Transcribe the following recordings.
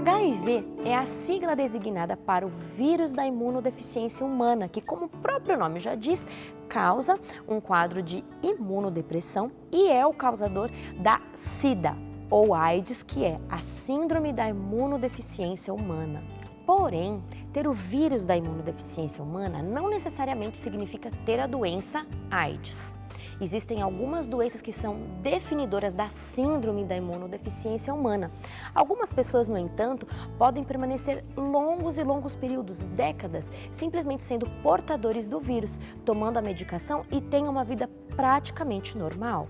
HIV é a sigla designada para o vírus da imunodeficiência humana, que, como o próprio nome já diz, causa um quadro de imunodepressão e é o causador da SIDA, ou AIDS, que é a Síndrome da Imunodeficiência Humana. Porém, ter o vírus da imunodeficiência humana não necessariamente significa ter a doença AIDS. Existem algumas doenças que são definidoras da síndrome da imunodeficiência humana. Algumas pessoas, no entanto, podem permanecer longos e longos períodos, décadas, simplesmente sendo portadores do vírus, tomando a medicação e têm uma vida praticamente normal.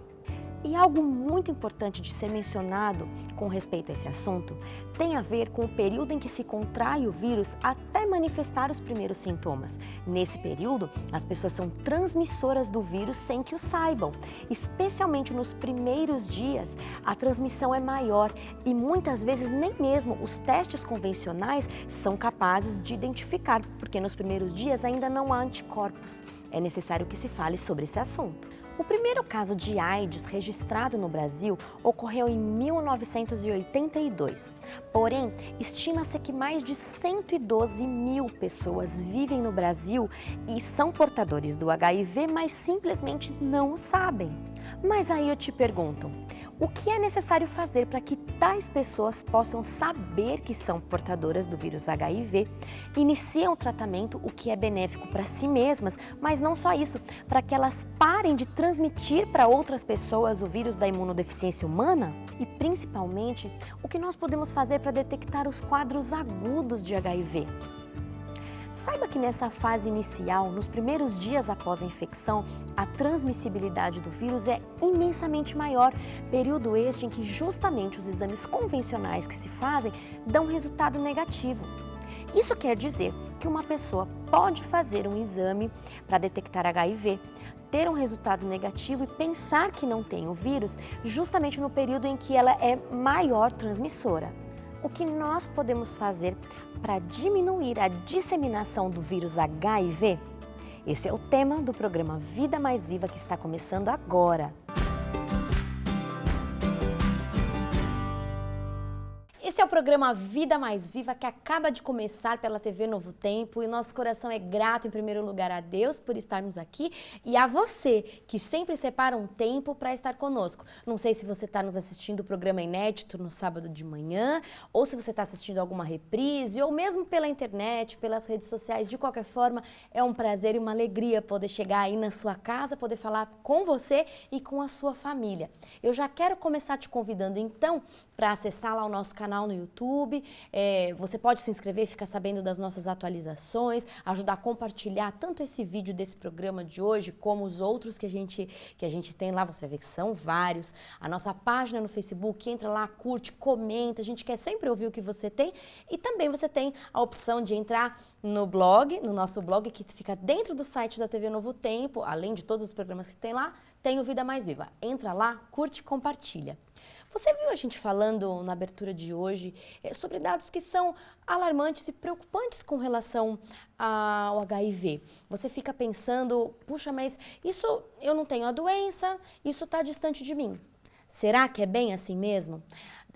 E algo muito importante de ser mencionado com respeito a esse assunto tem a ver com o período em que se contrai o vírus até manifestar os primeiros sintomas. Nesse período, as pessoas são transmissoras do vírus sem que o saibam. Especialmente nos primeiros dias, a transmissão é maior e muitas vezes nem mesmo os testes convencionais são capazes de identificar, porque nos primeiros dias ainda não há anticorpos. É necessário que se fale sobre esse assunto. O primeiro caso de AIDS registrado no Brasil ocorreu em 1982. Porém, estima-se que mais de 112 mil pessoas vivem no Brasil e são portadores do HIV, mas simplesmente não o sabem. Mas aí eu te pergunto, o que é necessário fazer para que tais pessoas possam saber que são portadoras do vírus HIV, iniciam o tratamento, o que é benéfico para si mesmas, mas não só isso, para que elas parem de transmitir para outras pessoas o vírus da imunodeficiência humana? E principalmente, o que nós podemos fazer para detectar os quadros agudos de HIV? Saiba que nessa fase inicial, nos primeiros dias após a infecção, a transmissibilidade do vírus é imensamente maior, período este em que justamente os exames convencionais que se fazem dão resultado negativo. Isso quer dizer que uma pessoa pode fazer um exame para detectar HIV, ter um resultado negativo e pensar que não tem o vírus justamente no período em que ela é maior transmissora. O que nós podemos fazer para diminuir a disseminação do vírus HIV? Esse é o tema do programa Vida Mais Viva que está começando agora. Esse é o programa Vida Mais Viva que acaba de começar pela TV Novo Tempo e nosso coração é grato em primeiro lugar a Deus por estarmos aqui e a você que sempre separa um tempo para estar conosco. Não sei se você está nos assistindo o programa inédito no sábado de manhã ou se você está assistindo alguma reprise ou mesmo pela internet, pelas redes sociais. De qualquer forma, é um prazer e uma alegria poder chegar aí na sua casa, poder falar com você e com a sua família. Eu já quero começar te convidando então para acessar lá o nosso canal no YouTube, você pode se inscrever e ficar sabendo das nossas atualizações, ajudar a compartilhar tanto esse vídeo desse programa de hoje, como os outros que a gente tem lá, você vai ver que são vários. A nossa página no Facebook, entra lá, curte, comenta, a gente quer sempre ouvir o que você tem. E também você tem a opção de entrar no blog, no nosso blog, que fica dentro do site da TV Novo Tempo, além de todos os programas que tem lá, tem o Vida Mais Viva. Entra lá, curte e compartilha. Você viu a gente falando na abertura de hoje sobre dados que são alarmantes e preocupantes com relação ao HIV. Você fica pensando, puxa, mas isso eu não tenho a doença, isso está distante de mim. Será que é bem assim mesmo?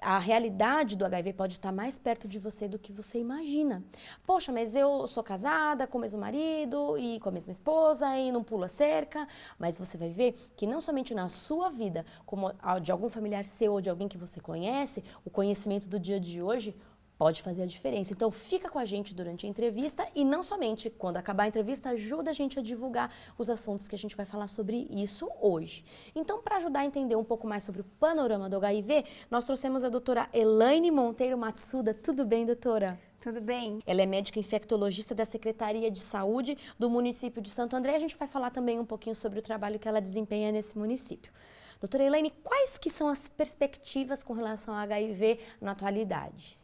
A realidade do HIV pode estar mais perto de você do que você imagina. Poxa, mas eu sou casada com o mesmo marido e com a mesma esposa e não pulo a cerca. Mas você vai ver que não somente na sua vida, como de algum familiar seu ou de alguém que você conhece, o conhecimento do dia de hoje pode fazer a diferença. Então fica com a gente durante a entrevista e não somente quando acabar a entrevista, ajuda a gente a divulgar os assuntos que a gente vai falar sobre isso hoje. Então, para ajudar a entender um pouco mais sobre o panorama do HIV, nós trouxemos a doutora Elaine Monteiro Matsuda. Tudo bem, doutora? Tudo bem. Ela é médica infectologista da Secretaria de Saúde do município de Santo André. A gente vai falar também um pouquinho sobre o trabalho que ela desempenha nesse município. Doutora Elaine, quais que são as perspectivas com relação ao HIV na atualidade?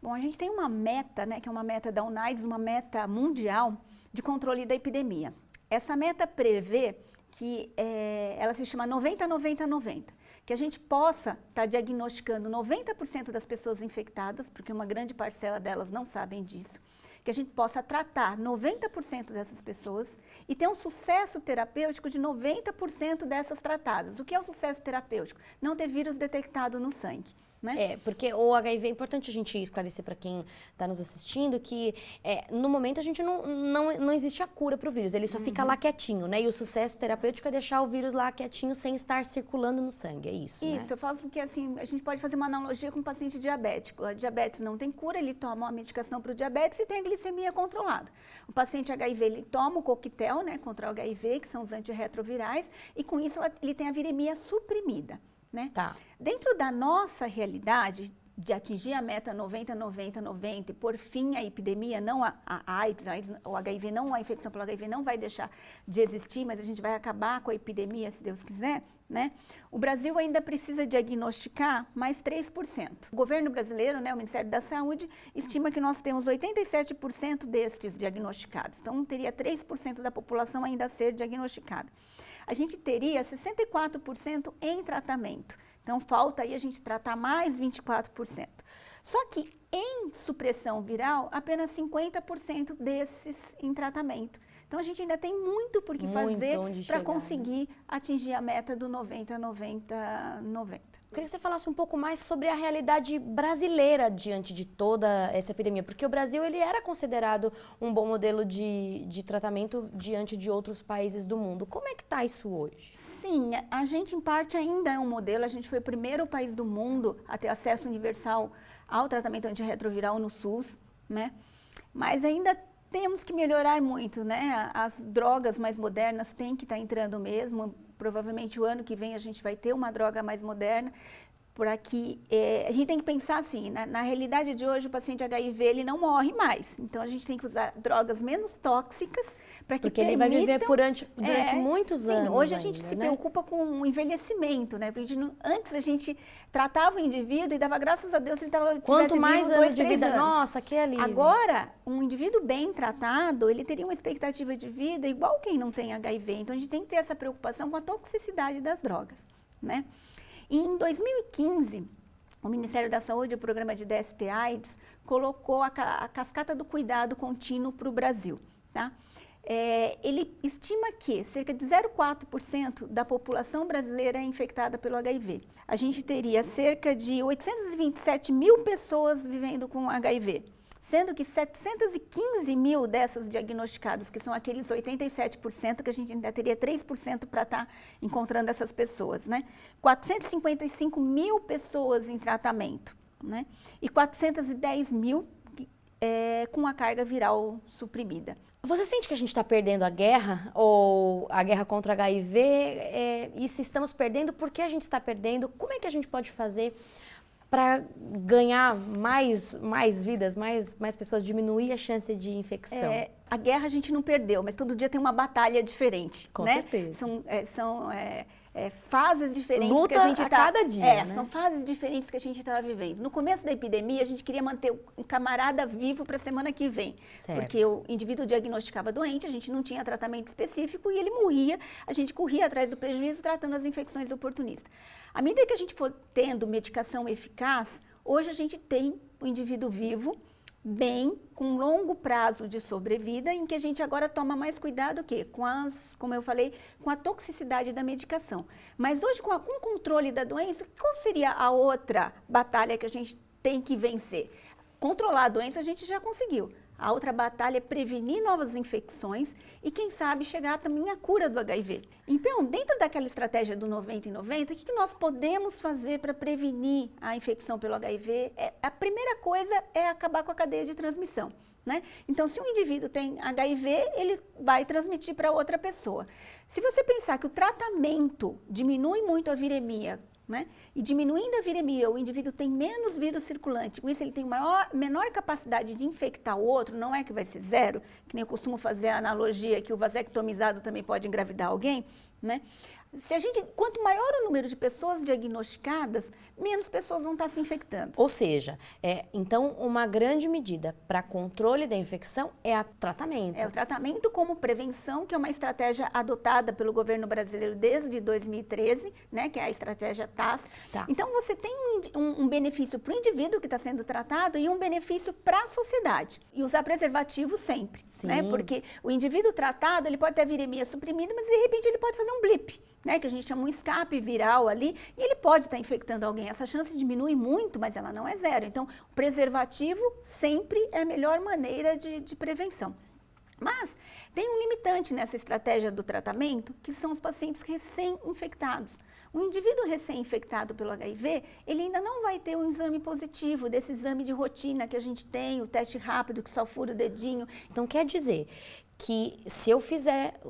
Bom, a gente tem uma meta, né, que é uma meta da UNAIDS, uma meta mundial de controle da epidemia. Essa meta prevê que ela se chama 90-90-90, que a gente possa estar diagnosticando 90% das pessoas infectadas, porque uma grande parcela delas não sabem disso, que a gente possa tratar 90% dessas pessoas e ter um sucesso terapêutico de 90% dessas tratadas. O que é o sucesso terapêutico? Não ter vírus detectado no sangue. né? Porque o HIV é importante a gente esclarecer para quem está nos assistindo que no momento a gente não existe a cura para o vírus, ele só fica lá quietinho, né? E o sucesso terapêutico é deixar o vírus lá quietinho sem estar circulando no sangue, é isso, né? Isso, eu falo porque assim, a gente pode fazer uma analogia com um paciente diabético. A diabetes não tem cura, ele toma uma medicação para o diabetes e tem a glicemia controlada. O paciente HIV, ele toma o coquetel, né, contra o HIV, que são os antirretrovirais, e com isso ele tem a viremia suprimida, né? Tá. Dentro da nossa realidade, de atingir a meta 90, 90, 90 e por fim a epidemia, não a AIDS, o HIV, não a infecção pelo HIV não vai deixar de existir, mas a gente vai acabar com a epidemia, se Deus quiser, né? O Brasil ainda precisa diagnosticar mais 3%. O governo brasileiro, né, o Ministério da Saúde, estima que nós temos 87% destes diagnosticados. Então, teria 3% da população ainda a ser diagnosticada. A gente teria 64% em tratamento. Então, falta aí a gente tratar mais 24%. Só que em supressão viral, apenas 50% desses em tratamento. Então, a gente ainda tem muito por que fazer para conseguir atingir a meta do 90, 90, 90. Eu queria que você falasse um pouco mais sobre a realidade brasileira diante de toda essa epidemia, porque o Brasil ele era considerado um bom modelo de tratamento diante de outros países do mundo. Como é que está isso hoje? Sim, a gente em parte ainda é um modelo, a gente foi o primeiro país do mundo a ter acesso universal ao tratamento antirretroviral no SUS, né? Mas ainda temos que melhorar muito, né? As drogas mais modernas têm que estar entrando mesmo. Provavelmente o ano que vem a gente vai ter uma droga mais moderna. Por aqui, a gente tem que pensar assim, na realidade de hoje o paciente HIV ele não morre mais. Então a gente tem que usar drogas menos tóxicas para que porque ele vai viver durante muitos anos. Hoje a gente se preocupa com o envelhecimento, né? Porque antes a gente tratava o indivíduo e dava graças a Deus se ele estava quanto mais anos de vida, nossa, que alívio. Agora, um indivíduo bem tratado, ele teria uma expectativa de vida igual quem não tem HIV. Então a gente tem que ter essa preocupação com a toxicidade das drogas, né? E em 2015, o Ministério da Saúde, o programa de DST-AIDS, colocou a cascata do cuidado contínuo para o Brasil, tá? Ele estima que cerca de 0,4% da população brasileira é infectada pelo HIV. A gente teria cerca de 827 mil pessoas vivendo com HIV, sendo que 715 mil dessas diagnosticadas, que são aqueles 87%, que a gente ainda teria 3% para estar encontrando essas pessoas, né? 455 mil pessoas em tratamento, né? E 410 mil com a carga viral suprimida. Você sente que a gente está perdendo a guerra, ou a guerra contra HIV, e se estamos perdendo, por que a gente está perdendo? Como é que a gente pode fazer para ganhar mais vidas, mais pessoas, diminuir a chance de infecção? A guerra a gente não perdeu, mas todo dia tem uma batalha diferente. Com né? certeza. São fases diferentes luta que a gente a cada dia, né? São fases diferentes que a gente estava vivendo. No começo da epidemia, a gente queria manter um camarada vivo para a semana que vem. Certo. Porque o indivíduo diagnosticava doente, a gente não tinha tratamento específico e ele morria, a gente corria atrás do prejuízo tratando as infecções oportunistas. À medida que a gente for tendo medicação eficaz, hoje a gente tem o indivíduo vivo, bem, com longo prazo de sobrevida, em que a gente agora toma mais cuidado como eu falei, com a toxicidade da medicação. Mas hoje, com o controle da doença, qual seria a outra batalha que a gente tem que vencer? Controlar a doença a gente já conseguiu. A outra batalha é prevenir novas infecções e, quem sabe, chegar também à cura do HIV. Então, dentro daquela estratégia do 90 em 90, o que nós podemos fazer para prevenir a infecção pelo HIV? A primeira coisa é acabar com a cadeia de transmissão, né? Então, se um indivíduo tem HIV, ele vai transmitir para outra pessoa. Se você pensar que o tratamento diminui muito a viremia, né? E diminuindo a viremia, o indivíduo tem menos vírus circulante, com isso ele tem menor capacidade de infectar o outro, não é que vai ser zero, que nem eu costumo fazer a analogia que o vasectomizado também pode engravidar alguém, né? Quanto maior o número de pessoas diagnosticadas, menos pessoas vão estar se infectando. Ou seja, então uma grande medida para controle da infecção é o tratamento. É o tratamento como prevenção, que é uma estratégia adotada pelo governo brasileiro desde 2013, né, que é a estratégia TAS. Tá. Então você tem um benefício para o indivíduo que está sendo tratado e um benefício para a sociedade. E usar preservativo sempre, Sim. né? Porque o indivíduo tratado, ele pode ter a viremia suprimida, mas de repente ele pode fazer um blip. né, que a gente chama um escape viral ali, e ele pode estar infectando alguém. Essa chance diminui muito, mas ela não é zero. Então, o preservativo sempre é a melhor maneira de prevenção. Mas tem um limitante nessa estratégia do tratamento, que são os pacientes recém-infectados. O indivíduo recém-infectado pelo HIV, ele ainda não vai ter um exame positivo, desse exame de rotina que a gente tem, o teste rápido que só fura o dedinho. Então quer dizer que se eu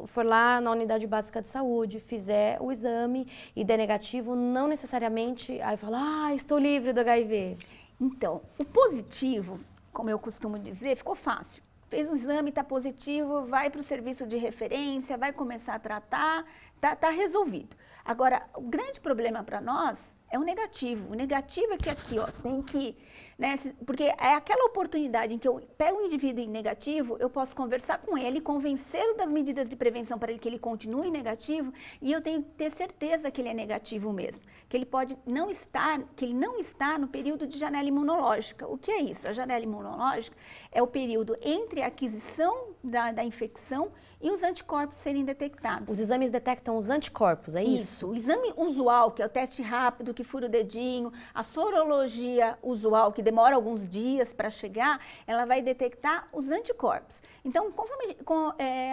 for lá na unidade básica de saúde, fizer o exame e der negativo, não necessariamente, aí eu falo, estou livre do HIV. Então, o positivo, como eu costumo dizer, ficou fácil. Fez o exame, está positivo, vai para o serviço de referência, vai começar a tratar, tá resolvido. Agora, o grande problema para nós é o negativo. O negativo é que aqui, ó, tem que, né, porque é aquela oportunidade em que eu pego um indivíduo em negativo, eu posso conversar com ele, convencê-lo das medidas de prevenção para que ele continue negativo, e eu tenho que ter certeza que ele é negativo mesmo, que ele não está no período de janela imunológica. O que é isso? A janela imunológica é o período entre a aquisição da infecção e os anticorpos serem detectados. Os exames detectam os anticorpos, é isso? Isso. O exame usual, que é o teste rápido, que fura o dedinho, a sorologia usual, que demora alguns dias para chegar, ela vai detectar os anticorpos. Então, conforme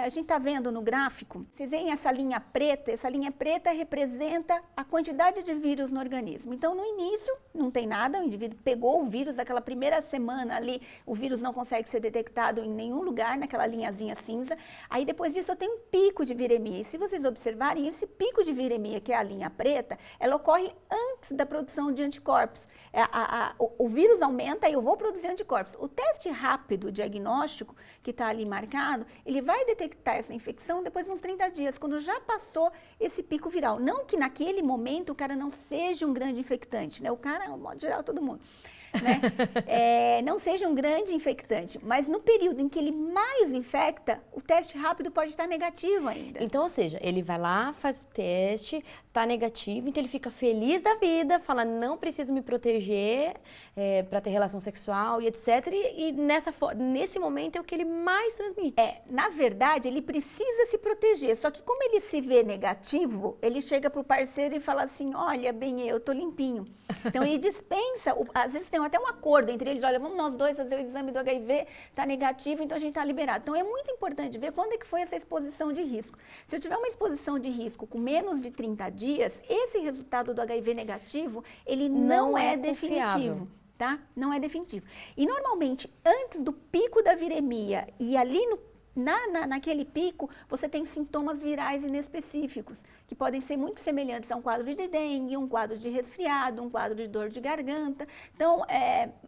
a gente está vendo no gráfico, vocês veem essa linha preta representa a quantidade de vírus no organismo. Então, no início, não tem nada, o indivíduo pegou o vírus, aquela primeira semana ali, o vírus não consegue ser detectado em nenhum lugar, naquela linhazinha cinza. Aí, depois disso, eu tenho um pico de viremia. E se vocês observarem, esse pico de viremia, que é a linha preta, ela ocorre antes da produção de anticorpos. O vírus aumenta e eu vou produzir anticorpos. O teste rápido diagnóstico, que está ali marcado, ele vai detectar essa infecção depois de uns 30 dias, quando já passou esse pico viral. Não que naquele momento o cara não seja um grande infectante, né? O cara, no modo geral, todo mundo. Né? Não seja um grande infectante, mas no período em que ele mais infecta, o teste rápido pode estar negativo ainda. Então, ou seja, ele vai lá, faz o teste, está negativo, então ele fica feliz da vida, fala, não preciso me proteger para ter relação sexual e etc. E nesse momento é o que ele mais transmite. Na verdade, ele precisa se proteger, só que como ele se vê negativo, ele chega para o parceiro e fala assim, olha, bem, eu tô limpinho. Então, ele dispensa, às vezes tem até um acordo entre eles, olha, vamos nós dois fazer o exame do HIV, está negativo, então a gente está liberado. Então, é muito importante ver quando é que foi essa exposição de risco. Se eu tiver uma exposição de risco com menos de 30 dias, esse resultado do HIV negativo, ele não é definitivo. Tá? Não é definitivo. E, normalmente, antes do pico da viremia e ali naquele pico, você tem sintomas virais inespecíficos, que podem ser muito semelhantes a um quadro de dengue, um quadro de resfriado, um quadro de dor de garganta. Então,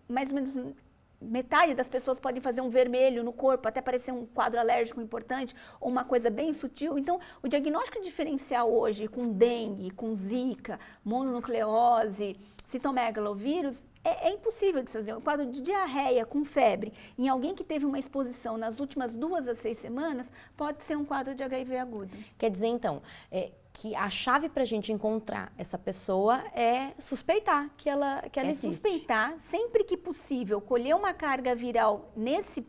mais ou menos metade das pessoas podem fazer um vermelho no corpo, até parecer um quadro alérgico importante, ou uma coisa bem sutil. Então, o diagnóstico diferencial hoje com dengue, com zika, mononucleose, citomegalovírus, é impossível de fazer. Um quadro de diarreia com febre em alguém que teve uma exposição nas últimas 2 a 6 semanas pode ser um quadro de HIV agudo. Quer dizer, então, que a chave para a gente encontrar essa pessoa é suspeitar que ela existe. Suspeitar, sempre que possível, colher uma carga viral nesse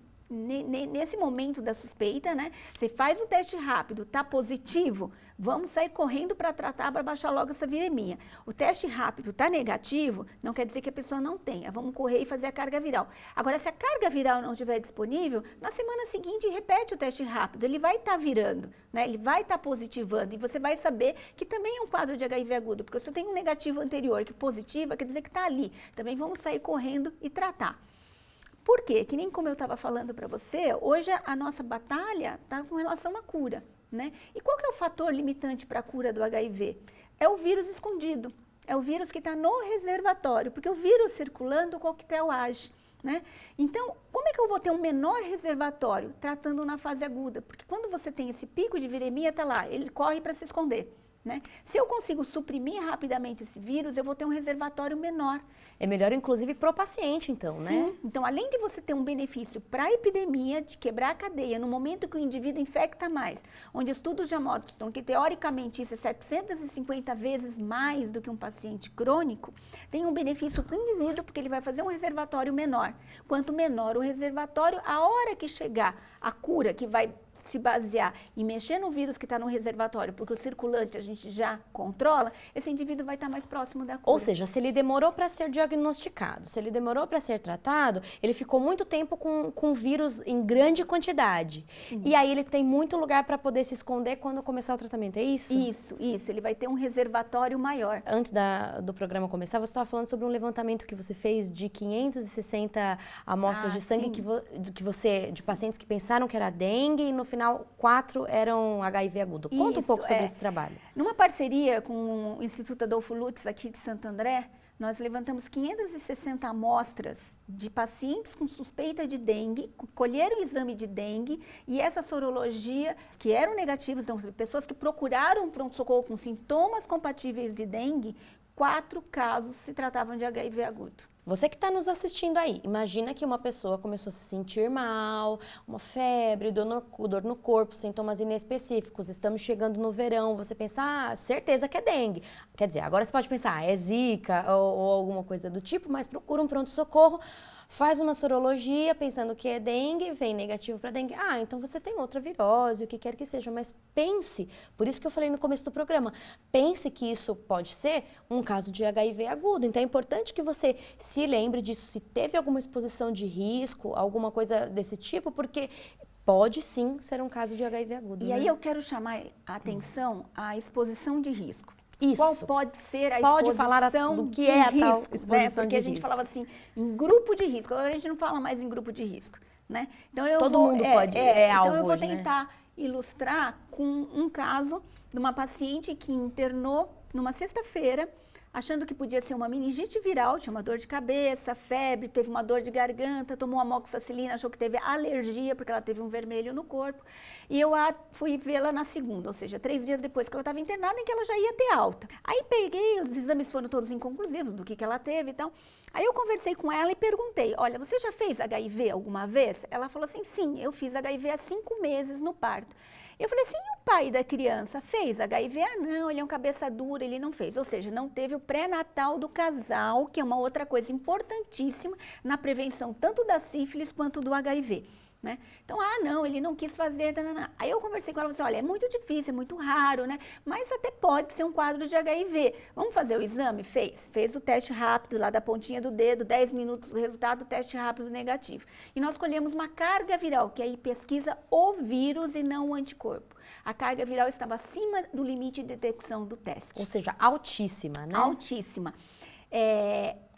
momento da suspeita, né? Você faz um teste rápido, tá positivo, vamos sair correndo para tratar, para baixar logo essa viremia. O teste rápido tá negativo, não quer dizer que a pessoa não tenha, vamos correr e fazer a carga viral. Agora, se a carga viral não estiver disponível, na semana seguinte repete o teste rápido, ele vai estar virando, né? Ele vai estar positivando e você vai saber que também é um quadro de HIV agudo, porque se eu tenho um negativo anterior que positiva, quer dizer que está ali. Também vamos sair correndo e tratar. Por quê? Que nem como eu estava falando para você, hoje a nossa batalha está com relação à cura, né? E qual que é o fator limitante para a cura do HIV? É o vírus escondido, é o vírus que está no reservatório, porque o vírus circulando, o coquetel age, né? Então, como é que eu vou ter um menor reservatório tratando na fase aguda? Porque quando você tem esse pico de viremia, está lá, ele corre para se esconder. Né? Se eu consigo suprimir rapidamente esse vírus, eu vou ter um reservatório menor. É melhor, inclusive, para o paciente, então, né? Sim. Então, além de você ter um benefício para a epidemia, de quebrar a cadeia, no momento que o indivíduo infecta mais, onde estudos já mostram que, teoricamente, isso é 750 vezes mais do que um paciente crônico, tem um benefício para o indivíduo, porque ele vai fazer um reservatório menor. Quanto menor o reservatório, a hora que chegar a cura, que vai se basear e mexer no vírus que está no reservatório, porque o circulante a gente já controla, esse indivíduo vai estar mais próximo da cura. Ou seja, se ele demorou para ser diagnosticado, se ele demorou para ser tratado, ele ficou muito tempo com vírus em grande quantidade. E aí ele tem muito lugar para poder se esconder quando começar o tratamento, é isso? Isso. Ele vai ter um reservatório maior. Antes do programa começar, você estava falando sobre um levantamento que você fez de 560 amostras de sangue de pacientes que pensaram que era dengue e no final 4 eram HIV agudo. Conta um pouco sobre esse trabalho. Numa parceria com o Instituto Adolfo Lutz aqui de Santo André, nós levantamos 560 amostras de pacientes com suspeita de dengue, colheram o exame de dengue e essa sorologia, que eram negativas, então pessoas que procuraram um pronto-socorro com sintomas compatíveis de dengue, 4 casos se tratavam de HIV agudo. Você que está nos assistindo aí, imagina que uma pessoa começou a se sentir mal, uma febre, dor no corpo, sintomas inespecíficos, estamos chegando no verão, você pensa, certeza que é dengue. Quer dizer, agora você pode pensar, é zika ou alguma coisa do tipo, mas procura um pronto-socorro, faz uma sorologia pensando que é dengue, vem negativo para dengue. Então você tem outra virose, o que quer que seja, mas pense, por isso que eu falei no começo do programa, pense que isso pode ser um caso de HIV agudo. Então é importante que você se lembre disso, se teve alguma exposição de risco, alguma coisa desse tipo, porque pode sim ser um caso de HIV agudo. E aí eu quero chamar a atenção à exposição de risco. Isso. Qual pode ser a exposição pode falar do que é a tal exposição Porque de a gente risco. falava assim, em grupo de risco. Agora a gente não fala mais em grupo de risco, né? Então Todo mundo pode, então alvo eu vou hoje, tentar ilustrar com um caso de uma paciente que internou numa sexta-feira, achando que podia ser uma meningite viral, tinha uma dor de cabeça, febre, teve uma dor de garganta, tomou amoxicilina, achou que teve alergia, porque ela teve um vermelho no corpo. E eu fui vê-la na segunda, ou seja, 3 dias depois que ela estava internada, em que ela já ia ter alta. Aí peguei, os exames foram todos inconclusivos do que ela teve e tal. Aí eu conversei com ela e perguntei, olha, você já fez HIV alguma vez? Ela falou assim, sim, eu fiz HIV há 5 meses no parto. Eu falei assim, e o pai da criança fez HIV? Não, ele é um cabeça dura, ele não fez. Ou seja, não teve o pré-natal do casal, que é uma outra coisa importantíssima na prevenção tanto da sífilis quanto do HIV. Né? Então, não, ele não quis fazer. Aí eu conversei com ela e falei, olha, é muito difícil, é muito raro, né? Mas até pode ser um quadro de HIV. Vamos fazer o exame? Fez o teste rápido lá da pontinha do dedo, 10 minutos, o resultado do teste rápido negativo. E nós colhemos uma carga viral, que aí pesquisa o vírus e não o anticorpo. A carga viral estava acima do limite de detecção do teste. Ou seja, altíssima, né? Altíssima.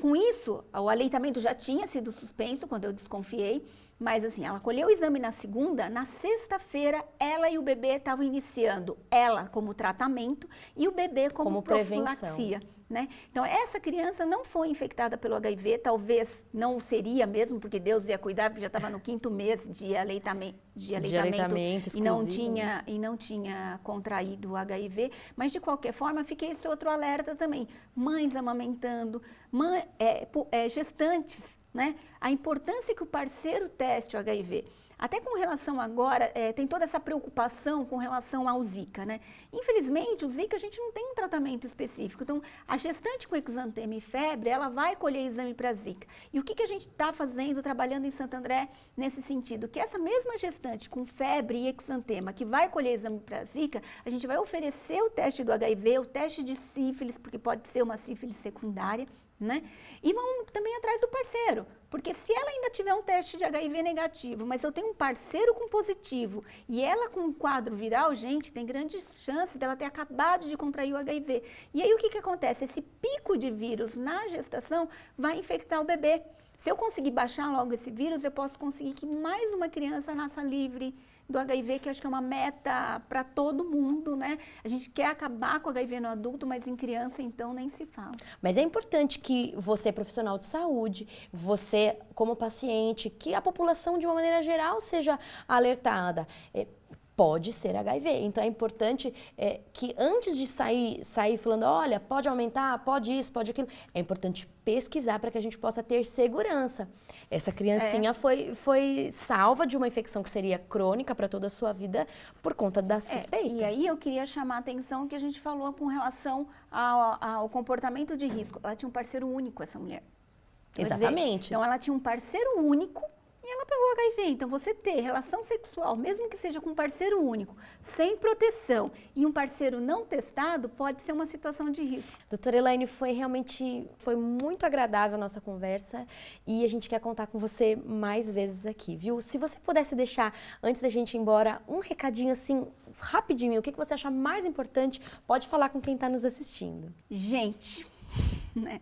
Com isso, o aleitamento já tinha sido suspenso quando eu desconfiei, mas assim, ela colheu o exame na segunda, na sexta-feira ela e o bebê estavam iniciando, ela como tratamento e o bebê como profilaxia. Né? Então, essa criança não foi infectada pelo HIV, talvez não seria mesmo, porque Deus ia cuidar, porque já estava no 5º mês de aleitamento e não tinha contraído o HIV, mas de qualquer forma, fiquei esse outro alerta também. Mães amamentando, gestantes, né? A importância que o parceiro teste o HIV. Até com relação agora, tem toda essa preocupação com relação ao Zika, né? Infelizmente, o Zika a gente não tem um tratamento específico. Então, a gestante com exantema e febre, ela vai colher exame para Zika. E o que a gente está fazendo, trabalhando em Santo André, nesse sentido? Que essa mesma gestante com febre e exantema, que vai colher exame para Zika, a gente vai oferecer o teste do HIV, o teste de sífilis, porque pode ser uma sífilis secundária, né? E vamos também atrás do parceiro, porque se ela ainda tiver um teste de HIV negativo, mas eu tenho um parceiro com positivo e ela com um quadro viral, gente, tem grande chance dela ter acabado de contrair o HIV. E aí o que acontece? Esse pico de vírus na gestação vai infectar o bebê. Se eu conseguir baixar logo esse vírus, eu posso conseguir que mais uma criança nasça livre do HIV, que acho que é uma meta para todo mundo, né? A gente quer acabar com o HIV no adulto, mas em criança, então, nem se fala. Mas é importante que você, profissional de saúde, você, como paciente, que a população, de uma maneira geral, seja alertada. Pode ser HIV. Então, é importante que antes de sair falando, olha, pode aumentar, pode isso, pode aquilo, é importante pesquisar para que a gente possa ter segurança. Essa criancinha foi salva de uma infecção que seria crônica para toda a sua vida por conta da suspeita. E aí eu queria chamar a atenção que a gente falou com relação ao comportamento de risco. Ela tinha um parceiro único, essa mulher. Exatamente. Então, ela tinha um parceiro único e e ela pegou HIV. Então, você ter relação sexual, mesmo que seja com um parceiro único, sem proteção e um parceiro não testado, pode ser uma situação de risco. Doutora Elaine, foi muito agradável a nossa conversa e a gente quer contar com você mais vezes aqui, viu? Se você pudesse deixar, antes da gente ir embora, um recadinho assim, rapidinho, o que você acha mais importante, pode falar com quem está nos assistindo. Gente, né?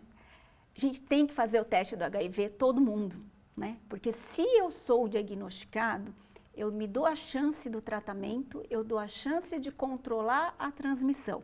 A gente tem que fazer o teste do HIV, todo mundo, né? Porque se eu sou diagnosticado, eu me dou a chance do tratamento, eu dou a chance de controlar a transmissão,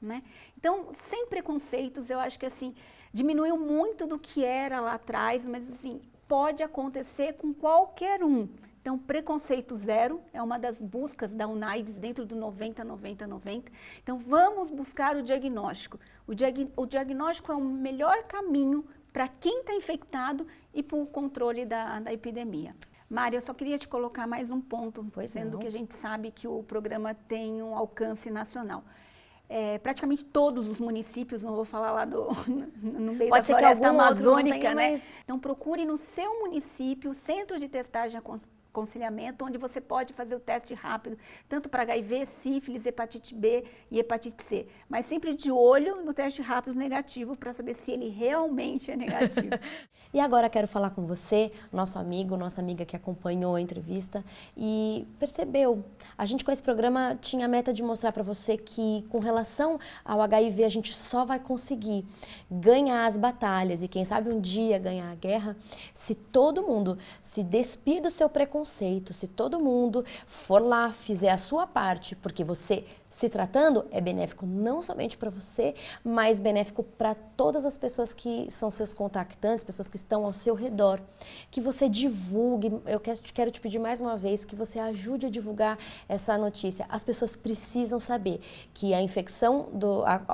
né? Então, sem preconceitos, eu acho que assim, diminuiu muito do que era lá atrás, mas assim, pode acontecer com qualquer um. Então, preconceito zero é uma das buscas da UNAIDS dentro do 90-90-90. Então, vamos buscar o diagnóstico. O diagnóstico é o melhor caminho para quem está infectado e para o controle da epidemia. Mária, eu só queria te colocar mais um ponto, sendo que a gente sabe que o programa tem um alcance nacional. Praticamente todos os municípios, não vou falar lá no meio da floresta amazônica, né? Então, procure no seu município o centro de testagem aconselhamento, onde você pode fazer o teste rápido, tanto para HIV, sífilis, hepatite B e hepatite C. Mas sempre de olho no teste rápido negativo, para saber se ele realmente é negativo. E agora quero falar com você, nosso amigo, nossa amiga que acompanhou a entrevista e percebeu. A gente com esse programa tinha a meta de mostrar para você que com relação ao HIV a gente só vai conseguir ganhar as batalhas e quem sabe um dia ganhar a guerra se todo mundo se despir do seu preconceito, se todo mundo for lá, fizer a sua parte, porque você se tratando é benéfico não somente para você, mas benéfico para todas as pessoas que são seus contactantes, pessoas que estão ao seu redor. Que você divulgue, eu quero te pedir mais uma vez que você ajude a divulgar essa notícia. As pessoas precisam saber que a infecção,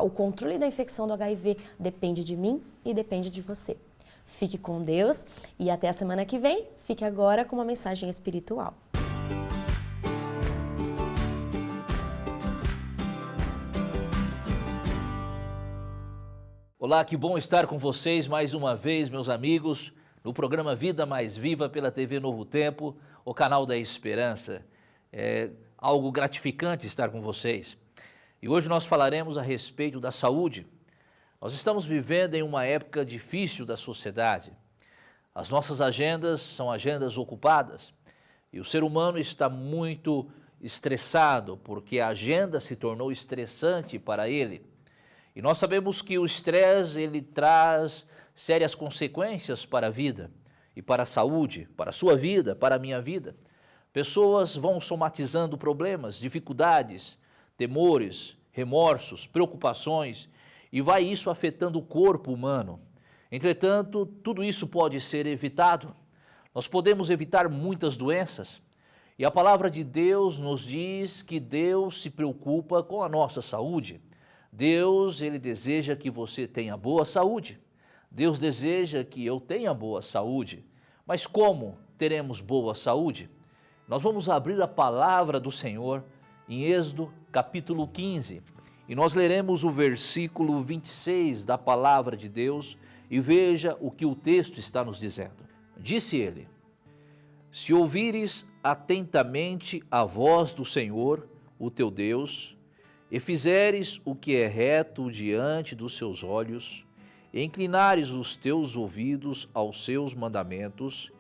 o controle da infecção do HIV depende de mim e depende de você. Fique com Deus e até a semana que vem. Fique agora com uma mensagem espiritual. Olá, que bom estar com vocês mais uma vez, meus amigos, no programa Vida Mais Viva pela TV Novo Tempo, o canal da Esperança. É algo gratificante estar com vocês. E hoje nós falaremos a respeito da saúde. Nós estamos vivendo em uma época difícil da sociedade. As nossas agendas são agendas ocupadas e o ser humano está muito estressado porque a agenda se tornou estressante para ele. E nós sabemos que o estresse ele traz sérias consequências para a vida e para a saúde, para a sua vida, para a minha vida. Pessoas vão somatizando problemas, dificuldades, temores, remorsos, preocupações, e vai isso afetando o corpo humano. Entretanto, tudo isso pode ser evitado. Nós podemos evitar muitas doenças. E a palavra de Deus nos diz que Deus se preocupa com a nossa saúde. Deus, Ele deseja que você tenha boa saúde. Deus deseja que eu tenha boa saúde. Mas como teremos boa saúde? Nós vamos abrir a palavra do Senhor em Êxodo capítulo 15. E nós leremos o versículo 26 da palavra de Deus e veja o que o texto está nos dizendo. Disse ele: se ouvires atentamente a voz do Senhor, o teu Deus, e fizeres o que é reto diante dos seus olhos, e inclinares os teus ouvidos aos seus mandamentos,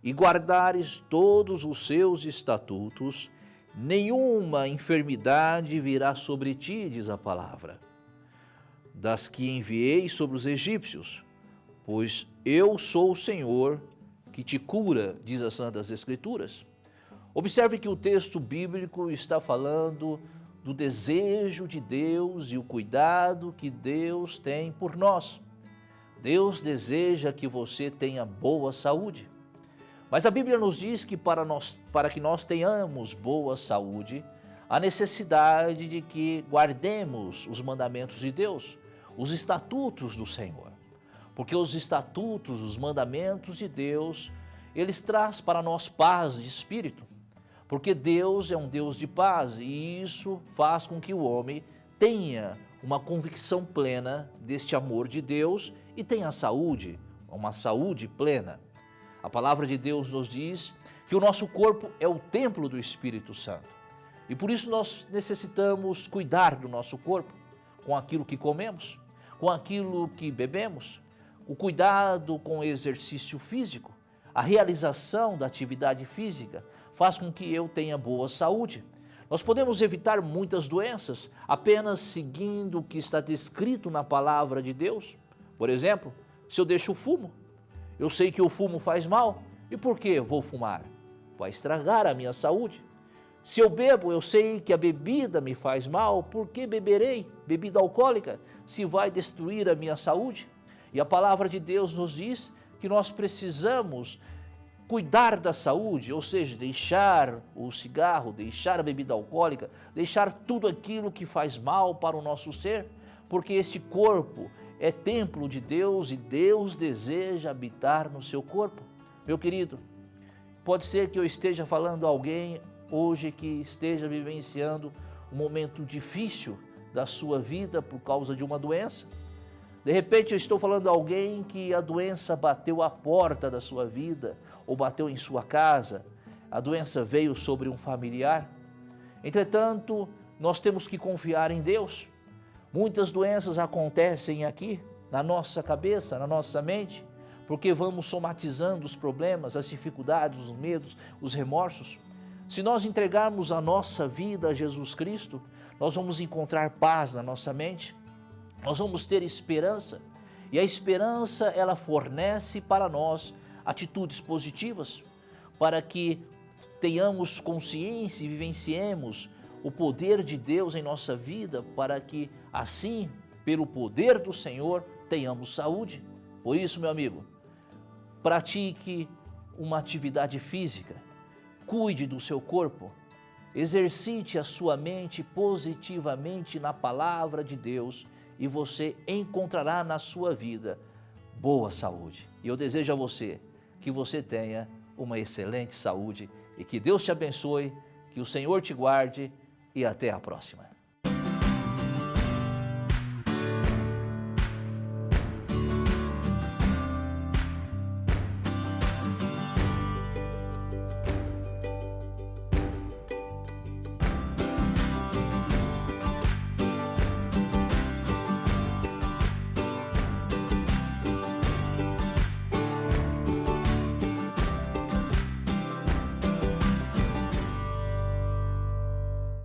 e guardares todos os seus estatutos, nenhuma enfermidade virá sobre ti, diz a palavra, das que enviei sobre os egípcios, pois eu sou o Senhor que te cura, diz as Santas Escrituras. Observe que o texto bíblico está falando do desejo de Deus e o cuidado que Deus tem por nós. Deus deseja que você tenha boa saúde. Mas a Bíblia nos diz que para que nós tenhamos boa saúde, há necessidade de que guardemos os mandamentos de Deus, os estatutos do Senhor. Porque os estatutos, os mandamentos de Deus, eles trazem para nós paz de espírito. Porque Deus é um Deus de paz e isso faz com que o homem tenha uma convicção plena deste amor de Deus e tenha saúde, uma saúde plena. A palavra de Deus nos diz que o nosso corpo é o templo do Espírito Santo. E por isso nós necessitamos cuidar do nosso corpo, com aquilo que comemos, com aquilo que bebemos, o cuidado com o exercício físico, a realização da atividade física faz com que eu tenha boa saúde. Nós podemos evitar muitas doenças apenas seguindo o que está descrito na palavra de Deus. Por exemplo, se eu deixo o fumo, eu sei que o fumo faz mal, e por que vou fumar? Vai estragar a minha saúde. Se eu bebo, eu sei que a bebida me faz mal, por que beberei bebida alcoólica se vai destruir a minha saúde? E a palavra de Deus nos diz que nós precisamos cuidar da saúde, ou seja, deixar o cigarro, deixar a bebida alcoólica, deixar tudo aquilo que faz mal para o nosso ser, porque este corpo é templo de Deus e Deus deseja habitar no seu corpo. Meu querido, pode ser que eu esteja falando a alguém hoje que esteja vivenciando um momento difícil da sua vida por causa de uma doença. De repente eu estou falando a alguém que a doença bateu à porta da sua vida ou bateu em sua casa, a doença veio sobre um familiar. Entretanto, nós temos que confiar em Deus. Muitas doenças acontecem aqui, na nossa cabeça, na nossa mente, porque vamos somatizando os problemas, as dificuldades, os medos, os remorsos. Se nós entregarmos a nossa vida a Jesus Cristo, nós vamos encontrar paz na nossa mente, nós vamos ter esperança, e a esperança ela fornece para nós atitudes positivas, para que tenhamos consciência e vivenciemos o poder de Deus em nossa vida, para que assim, pelo poder do Senhor, tenhamos saúde. Por isso, meu amigo, pratique uma atividade física, cuide do seu corpo, exercite a sua mente positivamente na palavra de Deus e você encontrará na sua vida boa saúde. E eu desejo a você que você tenha uma excelente saúde e que Deus te abençoe, que o Senhor te guarde e até a próxima.